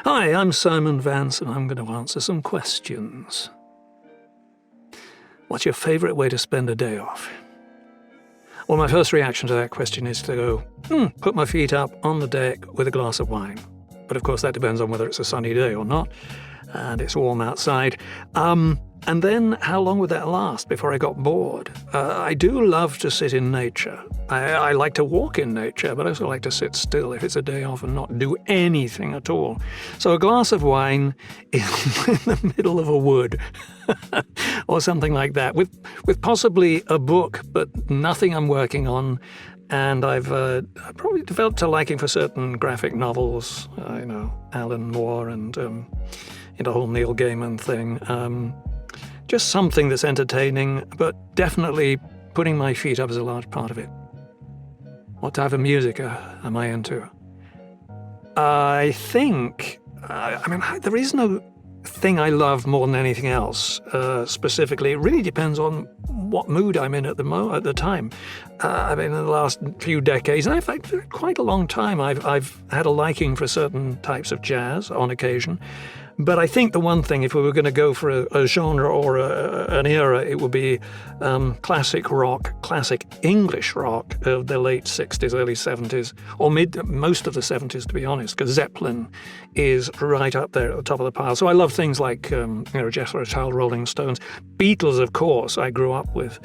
Hi, I'm Simon Vance, and I'm going to answer some questions. What's your favourite way to spend a day off? Well, my first reaction to that question is to go, put my feet up on the deck with a glass of wine. But of course, that depends on whether it's a sunny day or not, and it's warm outside. And then how long would that last before I got bored? I do love to sit in nature. I like to walk in nature, but I also like to sit still if it's a day off and not do anything at all. So a glass of wine in the middle of a wood or something like that, with possibly a book, but nothing I'm working on. And I've probably developed a liking for certain graphic novels, Alan Moore and the whole Neil Gaiman thing. Just something that's entertaining, but definitely putting my feet up is a large part of it. What type of music am I into? I think, there is no thing I love more than anything else, specifically. It really depends on what mood I'm in at the time. In the last few decades, and I've had quite a long time, I've had a liking for certain types of jazz on occasion. But I think the one thing, if we were going to go for a genre or an era, it would be classic rock, classic English rock of the late 60s, early 70s, or most of the 70s, to be honest, because Zeppelin is right up there at the top of the pile. So I love things like Jethro Tull, Rolling Stones, Beatles, of course, I grew up with.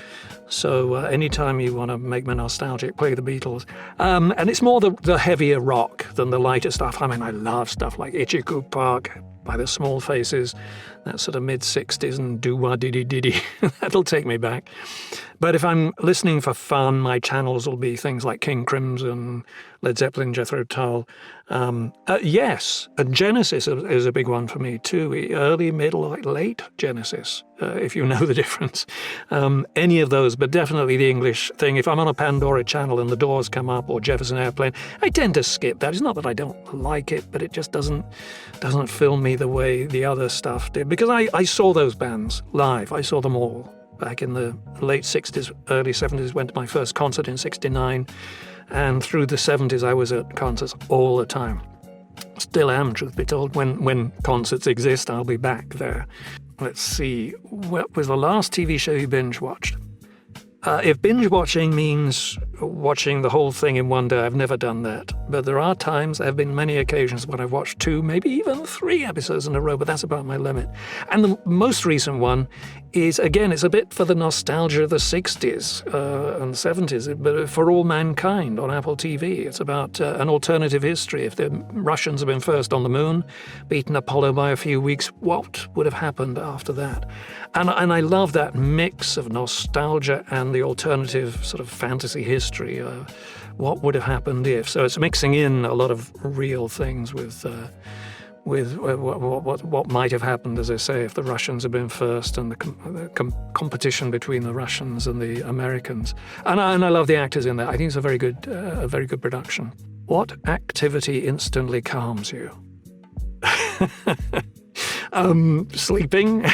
So anytime you want to make me nostalgic, play the Beatles. And it's more the heavier rock than the lighter stuff. I love stuff like Itchy-Coo Park by the Small Faces, that sort of mid-60s, and doo-wah-diddy-diddy. That'll take me back. But if I'm listening for fun, my channels will be things like King Crimson, Led Zeppelin, Jethro Tull. Yes, Genesis is a big one for me too. Early, middle, late Genesis, if you know the difference. Any of those, but definitely the English thing. If I'm on a Pandora channel and the Doors come up, or Jefferson Airplane, I tend to skip that. It's not that I don't like it, but it just doesn't fill me the way the other stuff did. Because I saw those bands live. I saw them all back in the late 60s, early 70s. Went to my first concert in 69. And through the 70s, I was at concerts all the time. Still am, truth be told. When concerts exist, I'll be back there. Let's see, what was the last TV show you binge-watched? If binge-watching means watching the whole thing in one day, I've never done that. But there are times, there have been many occasions when I've watched 2, maybe even 3 episodes in a row, but that's about my limit. And the most recent one is, again, it's a bit for the nostalgia of the 60s and 70s, but For All Mankind on Apple TV. It's about an alternative history. If the Russians had been first on the moon, beaten Apollo by a few weeks, what would have happened after that? And I love that mix of nostalgia and the alternative sort of fantasy history. What would have happened if? So it's mixing in a lot of real things with what might have happened, as I say, if the Russians had been first, and the competition between the Russians and the Americans. And I love the actors in that. I think it's a very good production. What activity instantly calms you? Sleeping.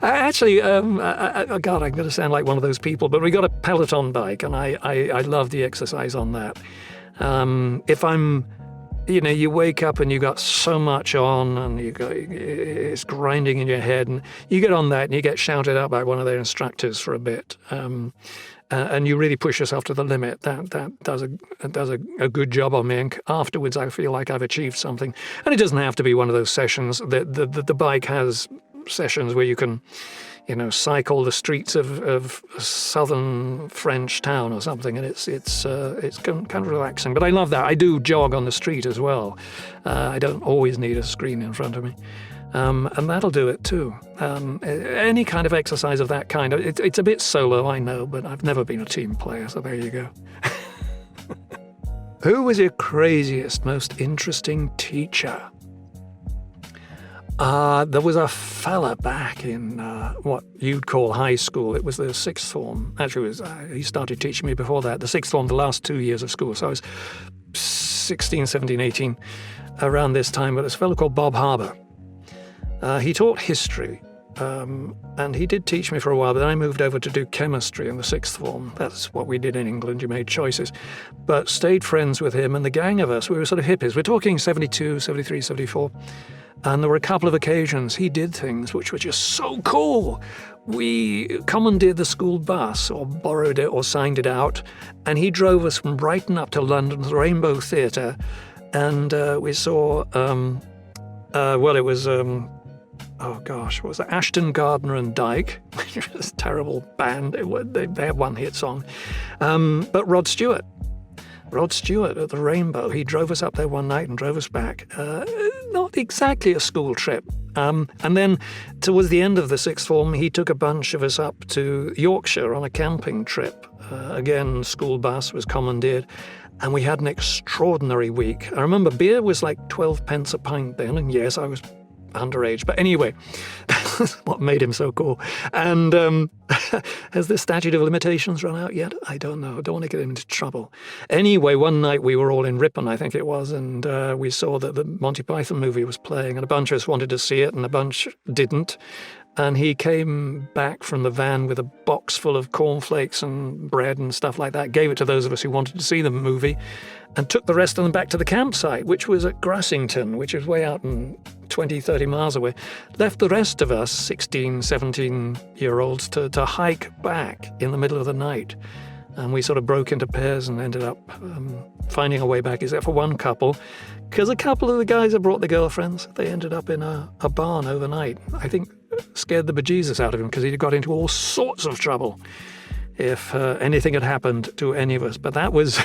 Actually, God, I'm going to sound like one of those people, but we got a Peloton bike, and I love the exercise on that. If I'm, you wake up and you got so much on, and it's grinding in your head, and you get on that and you get shouted out by one of their instructors for a bit. And you really push yourself to the limit. That does a good job on me. And afterwards, I feel like I've achieved something. And it doesn't have to be one of those sessions. The bike has sessions where you can, cycle the streets of a southern French town or something, and it's kind of relaxing. But I love that. I do jog on the street as well. I don't always need a screen in front of me. And that'll do it too. Any kind of exercise of that kind. It's a bit solo, I know, but I've never been a team player, so there you go. Who was your craziest, most interesting teacher? There was a fella back in what you'd call high school. It was the sixth form. Actually, he started teaching me before that. The sixth form, the last 2 years of school. So I was 16, 17, 18 around this time. But this fellow called Bob Harbour. He taught history, And he did teach me for a while, but then I moved over to do chemistry in the sixth form. That's what we did in England. You made choices. But stayed friends with him, and the gang of us, we were sort of hippies. We're talking 72, 73, 74. And there were a couple of occasions he did things which were just so cool. We commandeered the school bus, or borrowed it, or signed it out, and he drove us from Brighton up to London's Rainbow Theatre, and we saw, it was... oh gosh, what was it? Ashton, Gardner and Dyke, which was a terrible band. They had one hit song. But Rod Stewart at the Rainbow, he drove us up there one night and drove us back. Not exactly a school trip. And then towards the end of the sixth form, he took a bunch of us up to Yorkshire on a camping trip. Again, school bus was commandeered. And we had an extraordinary week. I remember beer was like 12 pence a pint then, and yes, I was underage. But anyway, that's what made him so cool. And has the statute of limitations run out yet? I don't know. I don't want to get into trouble. Anyway, one night we were all in Ripon, I think it was, and we saw that the Monty Python movie was playing, and a bunch of us wanted to see it, and a bunch didn't. And he came back from the van with a box full of cornflakes and bread and stuff like that, gave it to those of us who wanted to see the movie, and took the rest of them back to the campsite, which was at Grassington, which was way out in 20, 30 miles away. Left the rest of us, 16, 17-year-olds, to hike back in the middle of the night. And we sort of broke into pairs and ended up finding our way back, except for one couple, because a couple of the guys had brought their girlfriends. They ended up in a barn overnight. I think scared the bejesus out of him, because he'd got into all sorts of trouble if anything had happened to any of us. But that was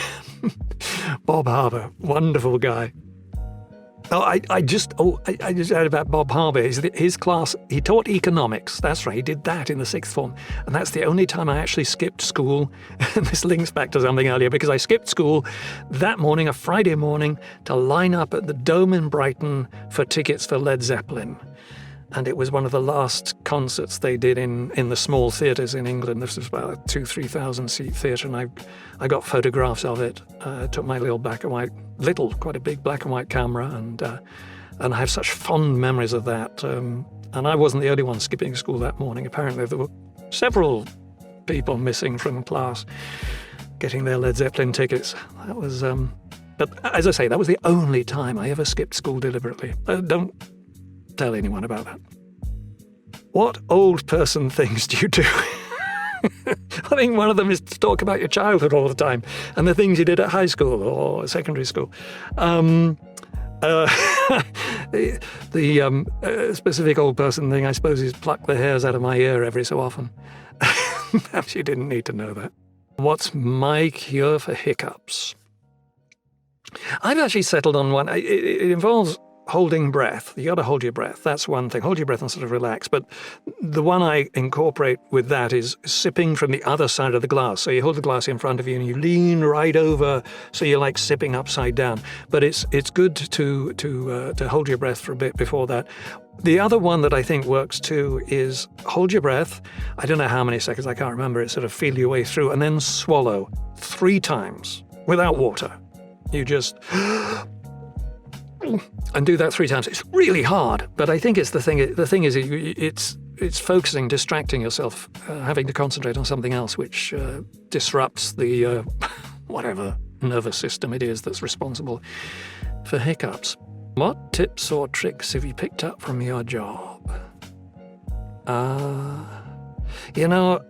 Bob Harbour, wonderful guy. I just heard about Bob Harbour. His class, he taught economics. That's right, he did that in the sixth form. And that's the only time I actually skipped school. And this links back to something earlier, because I skipped school that morning, a Friday morning, to line up at the Dome in Brighton for tickets for Led Zeppelin. And it was one of the last concerts they did in the small theatres in England. This was about a 2,000-3,000 seat theatre, and I got photographs of it. Took my quite a big black and white camera, and I have such fond memories of that. And I wasn't the only one skipping school that morning. Apparently there were several people missing from class getting their Led Zeppelin tickets. That was, but as I say, that was the only time I ever skipped school deliberately. Don't tell anyone about that. What old person things do you do? I think one of them is to talk about your childhood all the time and the things you did at high school or secondary school. The specific old person thing, I suppose, is pluck the hairs out of my ear every so often. Perhaps you didn't need to know that. What's my cure for hiccups? I've actually settled on one. It involves holding breath. You got to hold your breath. That's one thing. Hold your breath and sort of relax. But the one I incorporate with that is sipping from the other side of the glass. So you hold the glass in front of you and you lean right over, so you're like sipping upside down. But it's good to hold your breath for a bit before that. The other one that I think works too is hold your breath. I don't know how many seconds, I can't remember. It's sort of feel your way through, and then swallow 3 times without water. You just and do that 3 times. It's really hard, but I think it's the thing. The thing is, it's focusing, distracting yourself, having to concentrate on something else, which disrupts the whatever nervous system it is that's responsible for hiccups. What tips or tricks have you picked up from your job? I don't know.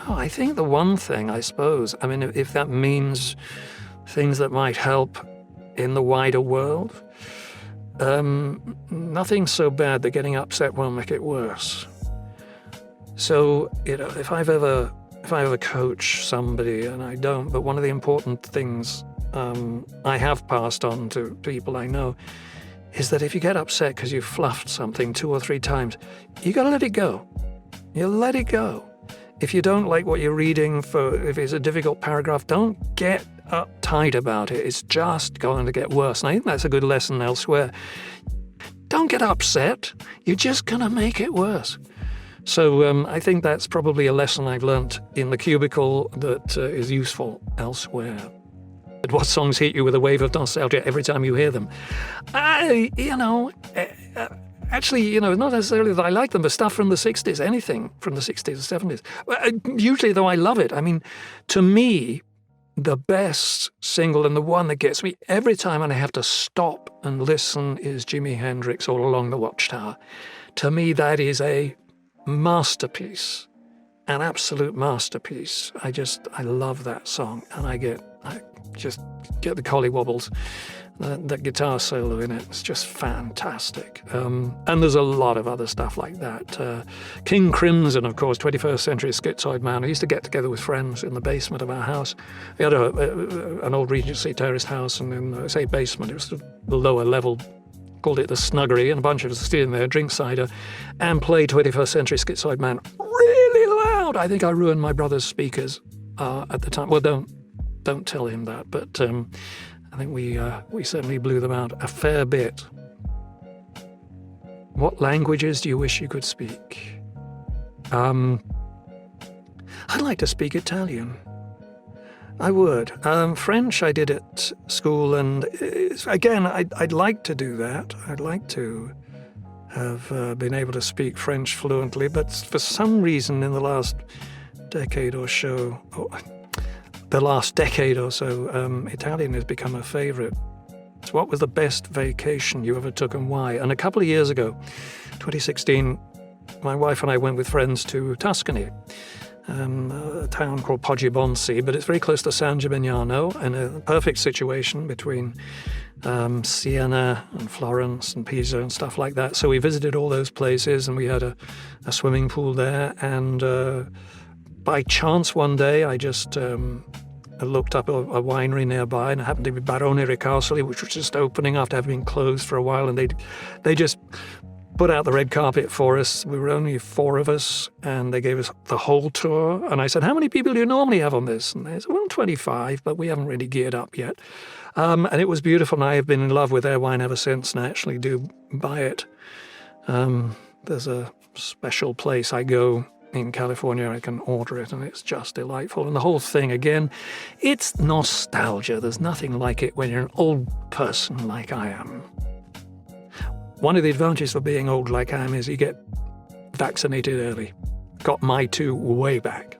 I think the one thing, I suppose, I mean, if that means things that might help in the wider world, nothing so bad that getting upset won't make it worse. So, if I've ever coached somebody, and I don't, but one of the important things I have passed on to people I know is that if you get upset because you fluffed something 2 or 3 times, you got to let it go. You let it go. If you don't like what you're reading, if it's a difficult paragraph, don't get uptight about it. It's just going to get worse. And I think that's a good lesson elsewhere. Don't get upset. You're just going to make it worse. So I think that's probably a lesson I've learnt in the cubicle that is useful elsewhere. What songs hit you with a wave of nostalgia every time you hear them? actually, you know, not necessarily that I like them, but stuff from the 60s, anything from the 60s or 70s. Usually, though, I love it. I mean, to me, the best single and the one that gets me every time and I have to stop and listen is Jimi Hendrix, All Along the Watchtower. To me, that is a masterpiece, an absolute masterpiece. I love that song, and I just get the collie wobbles. That guitar solo in it is just fantastic. And there's a lot of other stuff like that. King Crimson, of course, 21st Century Schizoid Man. I used to get together with friends in the basement of our house. We had an old Regency terraced house, and in the basement, it was the lower level, called it the Snuggery, and a bunch of us sitting there, drink cider, and play 21st Century Schizoid Man really loud. I think I ruined my brother's speakers at the time. Well, don't tell him that, but I think we certainly blew them out a fair bit. What languages do you wish you could speak? I'd like to speak Italian. I would. French I did at school, and again, I'd like to do that. I'd like to have been able to speak French fluently, but for some reason in the last decade or so, Italian has become a favourite. So what was the best vacation you ever took and why? And a couple of years ago, 2016, my wife and I went with friends to Tuscany, a town called Podium, but it's very close to San Gimignano, and a perfect situation between Siena and Florence and Pisa and stuff like that. So we visited all those places, and we had a swimming pool there, and by chance one day I just looked up a winery nearby, and it happened to be Barone Ricasoli, which was just opening after having been closed for a while, and they just put out the red carpet for us. We were only 4 of us, and they gave us the whole tour. And I said, how many people do you normally have on this? And they said, well, 25, but we haven't really geared up yet. And it was beautiful, and I have been in love with their wine ever since, and I actually do buy it. There's a special place I go in California, I can order it, and it's just delightful. And the whole thing, again, it's nostalgia. There's nothing like it when you're an old person like I am. One of the advantages of being old like I am is you get vaccinated early. Got my 2 way back.